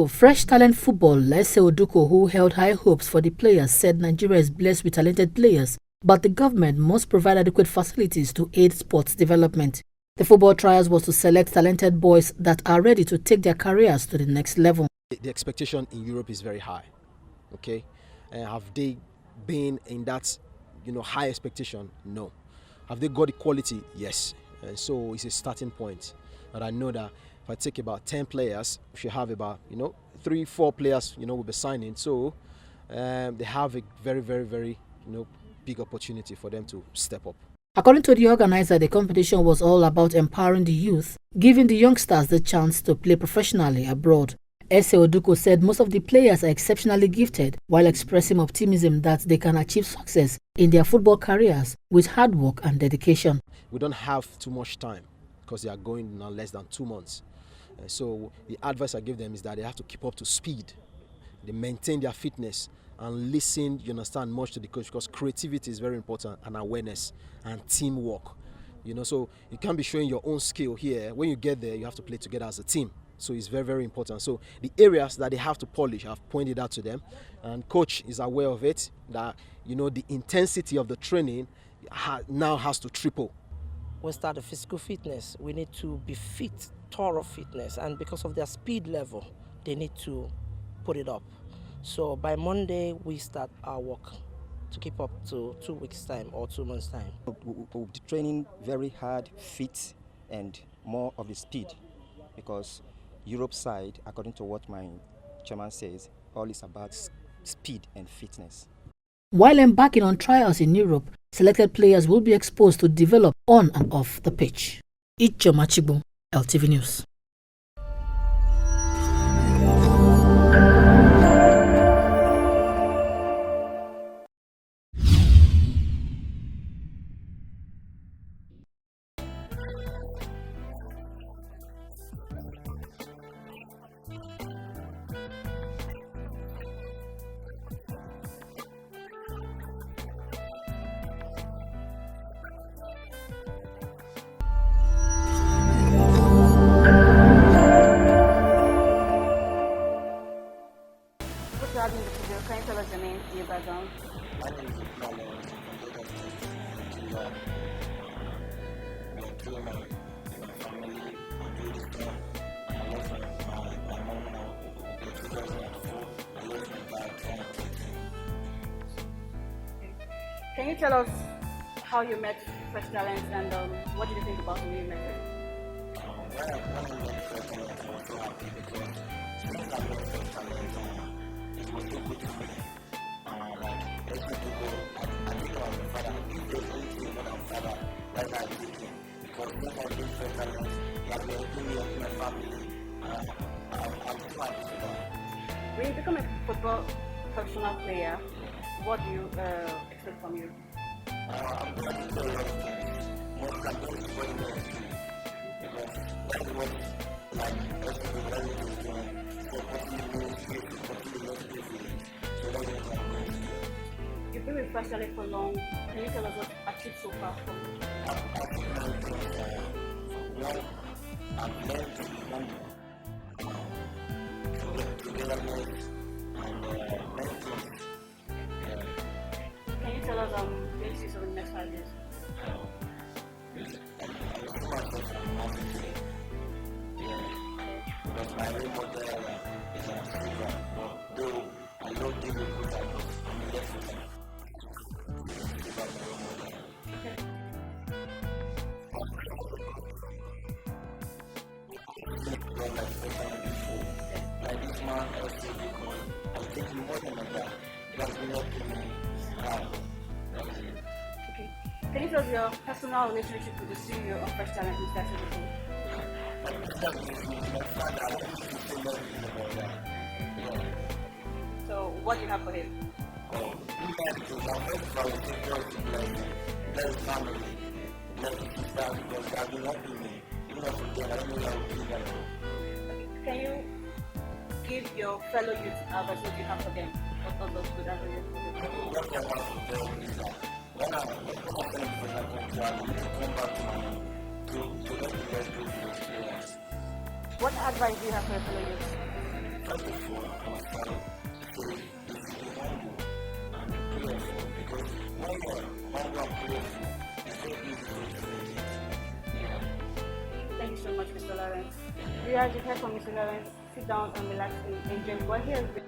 So, fresh talent football, Lese Oduko, who held high hopes for the players, said Nigeria is blessed with talented players, but the government must provide adequate facilities to aid sports development. The football trials was to select talented boys that are ready to take their careers to the next level. The expectation in Europe is very high. Okay, have they been in that, high expectation? No. Have they got the quality? Yes. And so it's a starting point. And I know that if I take about 10 players, we should have about 3-4 players will be signing. So they have a very, very, very big opportunity for them to step up. According to the organizer, the competition was all about empowering the youth, giving the youngsters the chance to play professionally abroad. Lese Oduko said most of the players are exceptionally gifted, while expressing optimism that they can achieve success in their football careers with hard work and dedication. We don't have too much time because they are going now less than 2 months. So the advice I give them is that they have to keep up to speed. They maintain their fitness and listen, much to the coach, because creativity is very important, and awareness and teamwork. So you can't be showing your own skill here. When you get there, you have to play together as a team. So it's very, very important. So the areas that they have to polish, I've pointed out to them, and coach is aware of it, that the intensity of the training now has to triple. We start the physical fitness. We need to be fit, thorough fitness, and because of their speed level, they need to put it up. So by Monday, we start our work to keep up to 2 weeks' time or 2 months' time. We'll be training very hard, fit, and more of the speed, because Europe side, according to what my chairman says, all is about speed and fitness. While embarking on trials in Europe, selected players will be exposed to develop on and off the pitch. Ichoma Chibu, LTV News. Can you tell us your name and your background? My name is Iqbal. I'm my family, I'm doing this job. I love my mom now. In 2004, I lost my dad from Can you tell us how you met Fresh Talent and what did you think about when you met her? When I met Fresh Talent, I was so happy because since I met Fresh Talent, it was so good to me. Let's go. I think I was the father. If there's anything more than father, that's why I'm thinking. Because when I met Fresh Talent, he has been helping me and my family. I'm too happy for that. When you become a football professional player, what do you expect from you? I'm going to do a lot of things. Most I'm going to do very well because that's what everybody is doing. So You've been with Fresh Talent for long. Can you tell us what you achieved so far from you? I've learned to be humble, togetherness, and mental. Can you tell us where you see some of the next 5 years? Because my role model is a FIFA, but though I don't think we put that on the left of them. Like this man also because I'm thinking more than that. That's been helping me. Okay. Can you tell us your personal relationship with the CEO of Fresh Talent, Mr. Charitable? So, what do you have for him? Can you give your fellow youth advice what you have for them? What are those good advice What advice do you have for your fellow youth? first of all, our side story is to be humble and be prayerful, because when you are humble and prayerful, it's so easy for you to make it. Yeah. Thank you so much, Mr. Lawrence. Viewers, you heard from Mr. Lawrence. Sit down and relax and enjoy what he has been.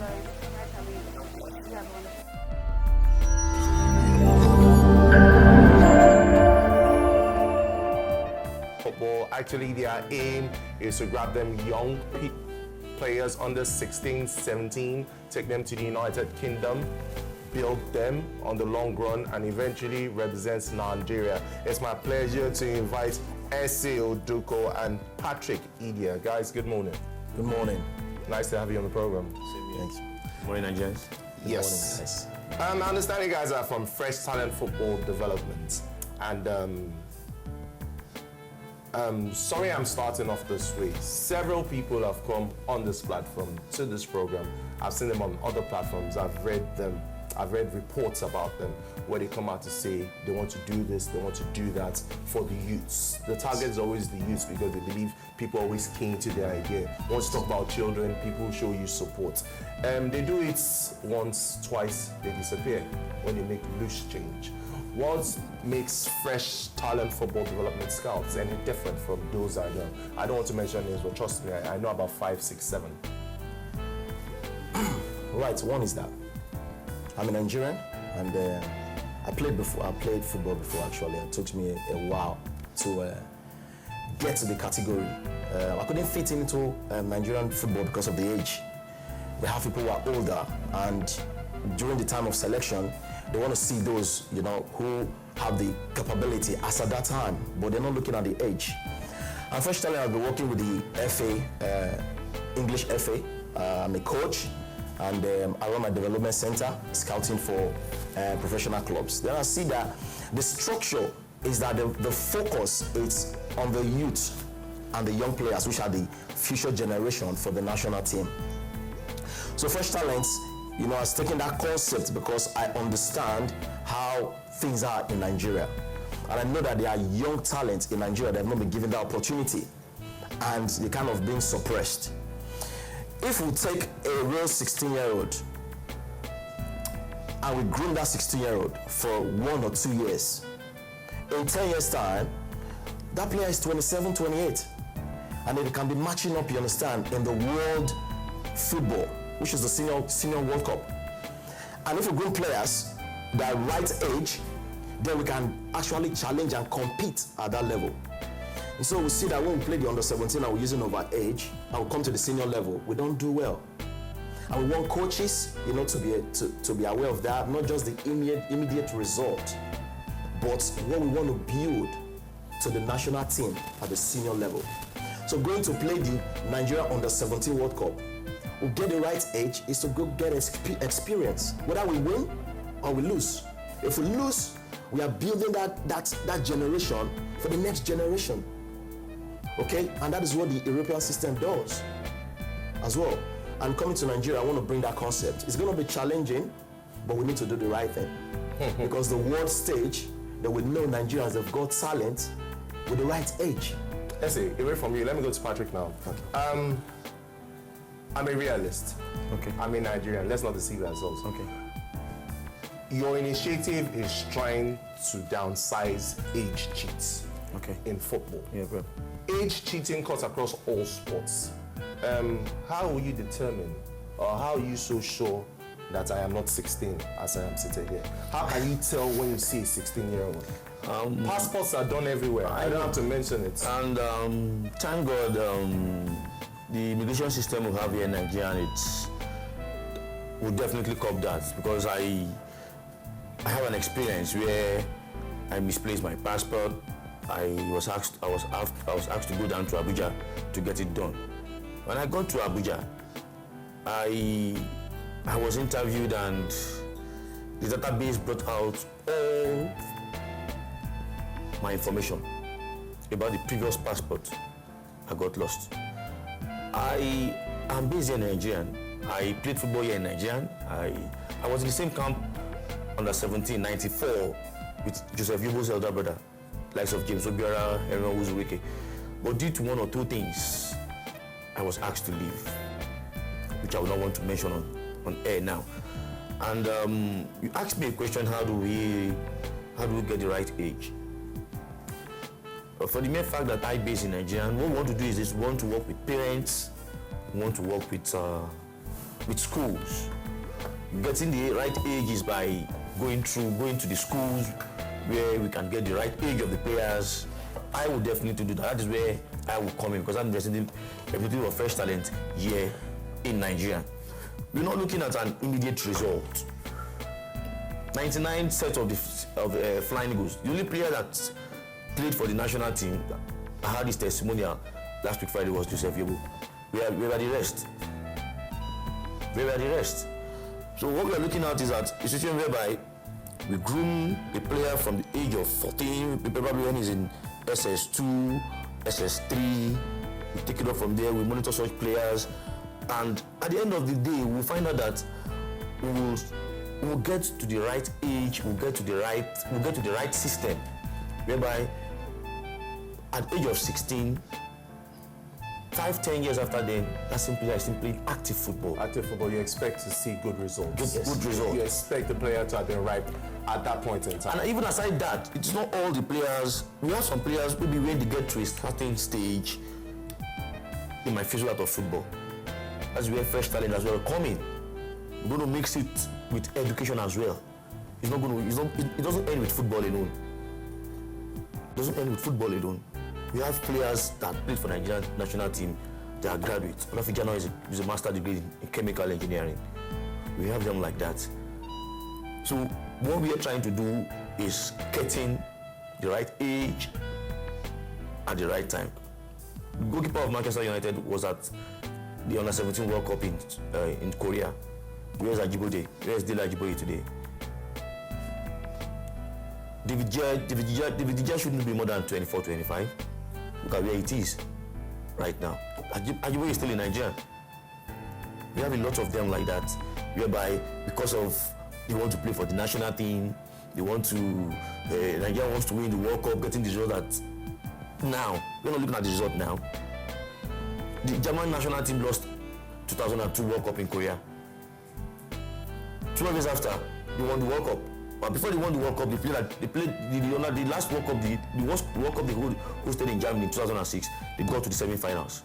Lawrence. Nice having you. You have one. Football, actually their aim is to grab them young players under 16, 17, take them to the United Kingdom, build them on the long run, and eventually represents Nigeria. It's my pleasure to invite Ese Oduko and Patrick Idia. Guys, good morning. Good morning. Nice to have you on the program. Thanks. Morning, Nigerians. Yes. I understand you guys are from Fresh Talent Football Development, and sorry I'm starting off this way. Several people have come on this platform to this program. I've seen them on other platforms. I've read them. I've read reports about them where they come out to say they want to do this, they want to do that for the youths. The target is always the youths because they believe people always keen to their idea. Once you talk about children, people show you support. They do it once, twice, they disappear when they make loose change. What makes Fresh Talent Football Development Scouts any different from those I know? I don't want to mention names, but trust me, I know about 5, 6, 7. Right, one is that I'm a Nigerian, and I played football before actually. It took me a while to get to the category. I couldn't fit into Nigerian football because of the age. We have people who are older, and during the time of selection, they want to see those, who have the capability as at that time, but they're not looking at the age. And Fresh Talent, I've been working with the FA, English FA. I'm a coach, and I run my development center, scouting for professional clubs. Then I see that the structure is that the focus is on the youth and the young players, which are the future generation for the national team. So Fresh Talent, has taken that concept because I understand how things are in Nigeria. And I know that there are young talents in Nigeria that have not been given that opportunity, and they're kind of being suppressed. If we take a real 16-year-old and we groom that 16-year-old for 1 or 2 years, in 10 years' time, that player is 27, 28. And they can be matching up, you understand, in the world football, which is the senior World Cup. And if we groom players that right age, then we can actually challenge and compete at that level. And so we see that when we play the under-17 and we're using over age, and we come to the senior level, we don't do well. And we want coaches, to be aware of that, not just the immediate result, but what we want to build to the national team at the senior level. So going to play the Nigeria under-17 World Cup, we get the right age is to go get experience, whether we win or we lose. If we lose, we are building that generation for the next generation. Okay, and that is what the European system does as well. And coming to Nigeria, I want to bring that concept. It's going to be challenging, but we need to do the right thing. Because the world stage, they will know Nigerians have got talent with the right age. Let's see, away from you, let me go to Patrick now. Okay. I'm a realist. Okay. I'm a Nigerian. Let's not deceive ourselves. Okay. Your initiative is trying to downsize age cheats in football. Yeah, bro. Age cheating cuts across all sports. How will you determine, or how are you so sure that I am not 16 as I am sitting here? How can you tell when you see a 16-year-old? Passports are done everywhere. I don't have to mention it. And thank God, the immigration system we have here in Nigeria, will definitely cop that, because I have an experience where I misplaced my passport. I was asked to go down to Abuja to get it done. When I got to Abuja, I was interviewed, and the database brought out all my information about the previous passport. I got lost. I am based in Nigerian. I played football here in Nigerian. I was in the same camp under 17, 94 with Joseph Yobo's elder brother, likes of James Obiora, Aaron Uzuweke. But due to 1 or 2 things, I was asked to leave, which I would not want to mention on air now. And you asked me a question: how do we get the right age? For the mere fact that I base in Nigeria, what we want to do is this: we want to work with parents, we want to work with with schools. Getting the right age is by going to the schools where we can get the right age of the players. I would definitely do that. That is where I will come in, because I'm representative of fresh talent here in Nigeria. We're not looking at an immediate result. 99 sets of the Flying Eagles. The only player that played for the national team, I had his testimonial last week Friday, was Joseph Yobo. Where were the rest? Where were the rest? So what we are looking at is that a situation whereby we groom a player from the age of 14, probably when he's in SS2, SS3, we take it up from there, we monitor such players, and at the end of the day, we'll find out that we'll get to the right age, we'll get to the right system, whereby at the age of 16, 5-10 years after then, that's simply active football. Active football, you expect to see good results. Good results. You expect the player to have been ripe at that point in time. And even aside that, it's not all the players. We have some players, maybe when they get to a certain stage, they might fizzle out of football. That's where fresh talent as well come in. We're going to mix it with education as well. It doesn't end with football alone. It doesn't end with football alone. We have players that played for the Nigerian national team. They are graduates. Olafijano is a master's degree in chemical engineering. We have them like that. So what we are trying to do is getting the right age at the right time. The goalkeeper of Manchester United was at the Under-17 World Cup in Korea. Where's Ajibode? Where's Dele Ajibode today? David Gea shouldn't be more than 24, 25. Look at where it is right now. Ajibode is still in Nigeria. We have a lot of them like that, whereby because of they want to play for the national team, they want to, Nigeria wants to win the World Cup, getting the result that now, we're not looking at the result now. The German national team lost 2002 World Cup in Korea. 12 years after, they won the World Cup. But before they won the World Cup, they played the last World Cup, the worst World Cup they hosted in Germany in 2006. They got to the semi-finals.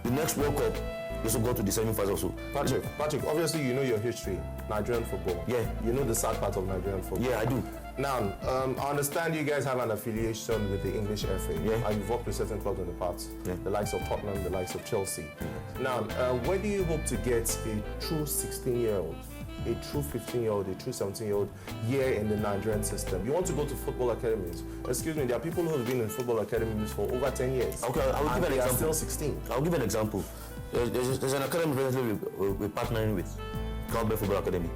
The next World Cup, they also got to the semi-finals also. Patrick, obviously you know your history, Nigerian football. Yeah. You know the sad part of Nigerian football. Yeah, I do. Now, I understand you guys have an affiliation with the English FA. Yeah. And you've worked with certain clubs in the past. Yeah. The likes of Tottenham, the likes of Chelsea. Now, when do you hope to get a true 16-year-old, a true 15-year-old, a true 17-year-old here in the Nigerian system? You want to go to football academies. Excuse me, there are people who have been in football academies for over 10 years. Okay, I will give an example. Still 16. I'll give an example. There's an academy presently we're partnering with, Cloudbell Football Academy.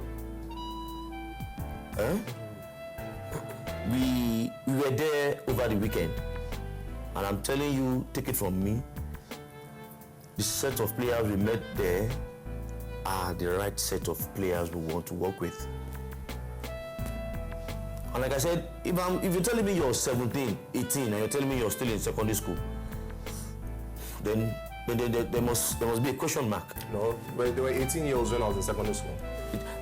We were there over the weekend, and I'm telling you, take it from me, the set of players we met there are the right set of players we want to work with. And like I said, if you're telling me you're 17, 18, and you're telling me you're still in secondary school, then there must be a question mark. No, but they were 18-year-olds when I was in secondary school.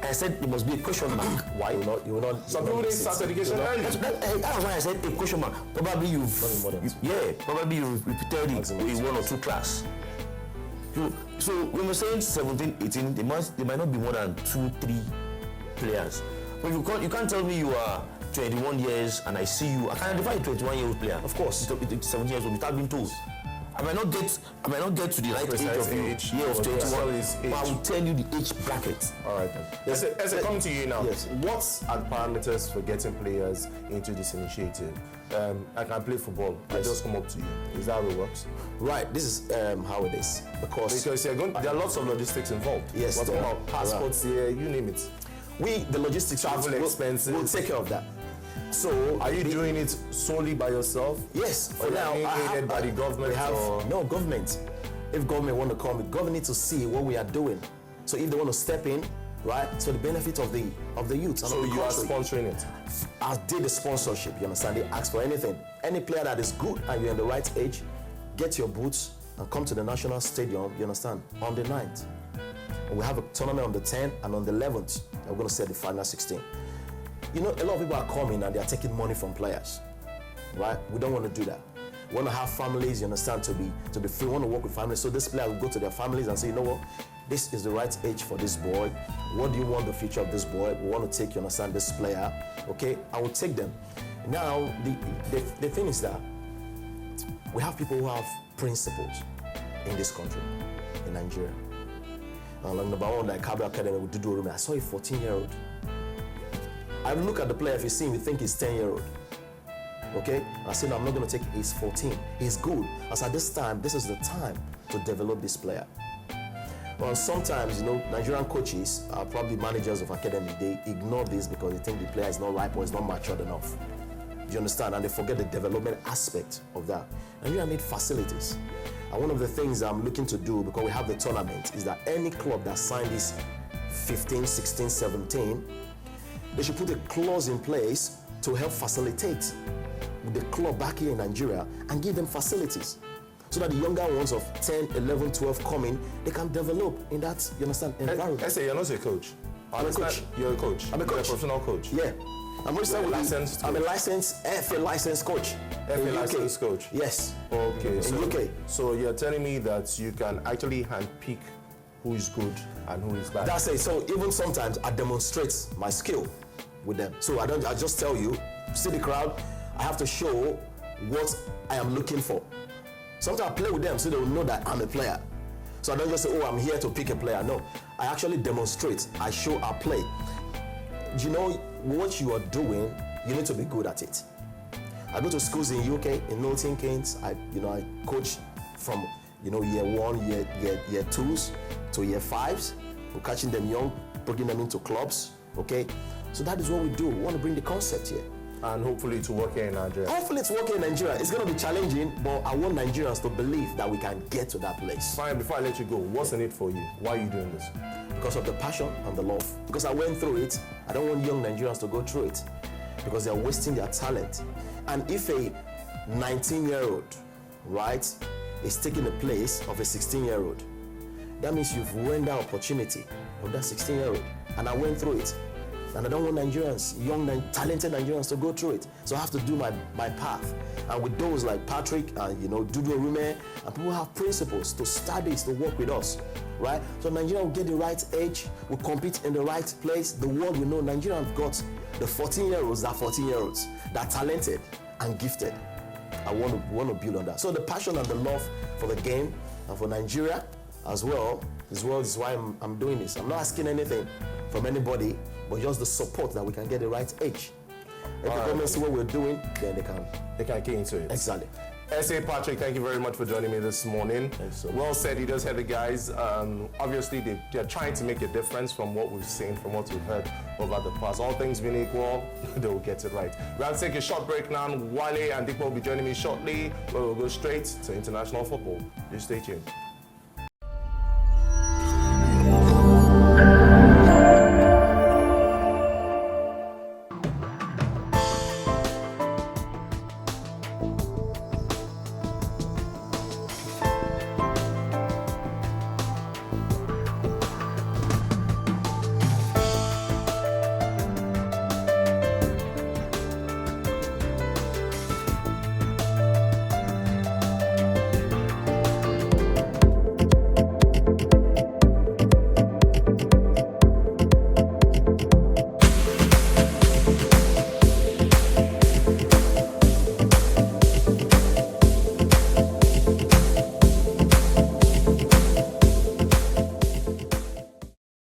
I said there must be a question mark. Why? You will not. Some people didn't start education early. That's why I said a question mark. Probably you've repeated it in 1 or 2 class. So when we're saying 17, 18, there might not be more than 2, 3 players. But you can't tell me you are 21 years and I see you. I can identify a 21-year-old player. Of course, it's 17 years old without being told. I might not get to the right age of 21, but I will tell you the age bracket. All right then. As I come to you now, yes. What are the parameters for getting players into this initiative? I can play football. Yes. I just come up to you. Is that how it works? Right. This is how it is. Because there are lots of logistics involved. Yes. What about passports here? You name it. The logistics, travel expenses. We'll take care of that. So, are you doing it solely by yourself? Yes. For now, aided by the government. No government. If government want to come, the government need to see what we are doing. So, if they want to step in, right, so the benefit of the youth. So you are sponsoring it. I did the sponsorship. You understand? They ask for anything. Any player that is good and you're in the right age, get your boots and come to the national stadium. You understand? On the 9th, and we have a tournament on the 10th and on the 11th. We're going to set the final 16. You know, a lot of people are coming and they are taking money from players, right? We don't want to do that. We want to have families, you understand, to be free. We want to work with families. So this player will go to their families and say, you know what, this is the right age for this boy. What do you want the future of this boy? We want to take, you understand, this player. Okay, I will take them. Now, the thing is that we have people who have principles in this country, in Nigeria. Like number one, like Kabra Academy with Dudu Orumi, I saw a 14-year-old. I look at the player, if you see him, you think he's 10-year-old. Okay? I said, no, I'm not going to take, he's 14. He's good. As at this time, this is the time to develop this player. Well, sometimes, Nigerian coaches, probably managers of academy, they ignore this because they think the player is not ripe or is not matured enough. Do you understand? And they forget the development aspect of that. Nigeria need facilities. And one of the things I'm looking to do, because we have the tournament, is that any club that signed this 15, 16, 17, they should put a clause in place to help facilitate the club back here in Nigeria and give them facilities, so that the younger ones of 10, 11, 12 coming, they can develop in that, you understand, environment. I say you're not a coach. I'm a coach. You're a coach. I'm a coach. You're a professional coach. Yeah. I'm a licensed FA licensed coach. FA licensed coach. Yes. Okay. In UK. So you're telling me that you can actually handpick who is good and who is bad. That's it. So even sometimes I demonstrate my skill with them. So I just tell you, see the crowd, I have to show what I am looking for. Sometimes I play with them so they will know that I'm a player. So I don't just say, oh, I'm here to pick a player. No, I actually demonstrate. I show our play. You know, what you are doing, you need to be good at it. I go to schools in UK, in Milton Keynes. I coach from, year 1, year 2s to year 5s. We're catching them young, bringing them into clubs, okay? So that is what we do. We want to bring the concept here. And hopefully to work here in Nigeria. Hopefully it's working in Nigeria. It's going to be challenging, but I want Nigerians to believe that we can get to that place. Fine, before I let you go, what's in it for you? Why are you doing this? Because of the passion and the love. Because I went through it. I don't want young Nigerians to go through it, because they're wasting their talent. And if a 19-year-old, right, is taking the place of a 16-year-old, that means you've ruined that opportunity of that 16-year-old. And I went through it. And I don't want Nigerians, young, talented Nigerians to go through it. So I have to do my path. And with those like Patrick and, Dudu Orumi, and people have principles to study, to work with us, right? So Nigeria will get the right age, will compete in the right place. The world will know Nigeria have got the 14-year-olds, that 14-year-olds, that are talented and gifted. I want to build on that. So the passion and the love for the game and for Nigeria as well is why I'm doing this. I'm not asking anything from anybody, but just the support that we can get the right age. If the government see what we're doing, then they can get into it. Exactly. S.A. Patrick, thank you very much for joining me this morning. Thanks so much. Well said, you just heard the guys. Obviously, they're trying to make a difference from what we've seen, from what we've heard over the past. All things being equal, they will get it right. We'll have to take a short break now. Wale and Dipo will be joining me shortly, where we'll go straight to international football. Just stay tuned.